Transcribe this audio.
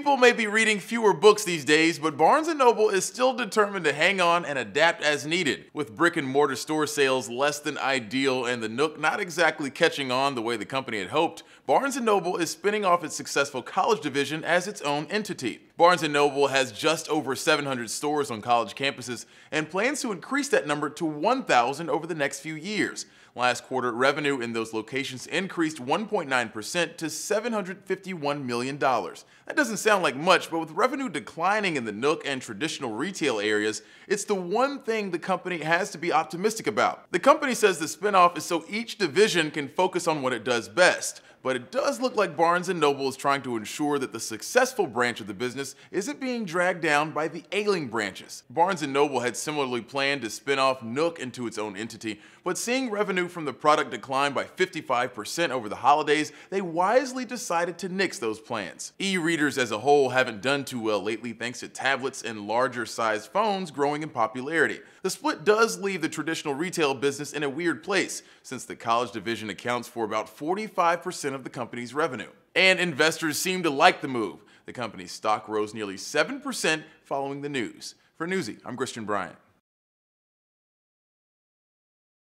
People may be reading fewer books these days, but Barnes & Noble is still determined to hang on and adapt as needed. With brick-and-mortar store sales less than ideal and the Nook not exactly catching on the way the company had hoped, Barnes & Noble is spinning off its successful college division as its own entity. Barnes & Noble has just over 700 stores on college campuses and plans to increase that number to 1,000 over the next few years. Last quarter, revenue in those locations increased 1.9% to $751 million. That doesn't sound like much, but with revenue declining in the Nook and traditional retail areas, it's the one thing the company has to be optimistic about. The company says the spinoff is so each division can focus on what it does best. But it does look like Barnes & Noble is trying to ensure that the successful branch of the business isn't being dragged down by the ailing branches. Barnes & Noble had similarly planned to spin off Nook into its own entity, but seeing revenue from the product decline by 55% over the holidays, they wisely decided to nix those plans. E-readers as a whole haven't done too well lately thanks to tablets and larger-sized phones growing in popularity. The split does leave the traditional retail business in a weird place, since the college division accounts for about 45% of the company's revenue. And investors seem to like the move. The company's stock rose nearly 7% following the news. For Newsy, I'm Christian Bryant.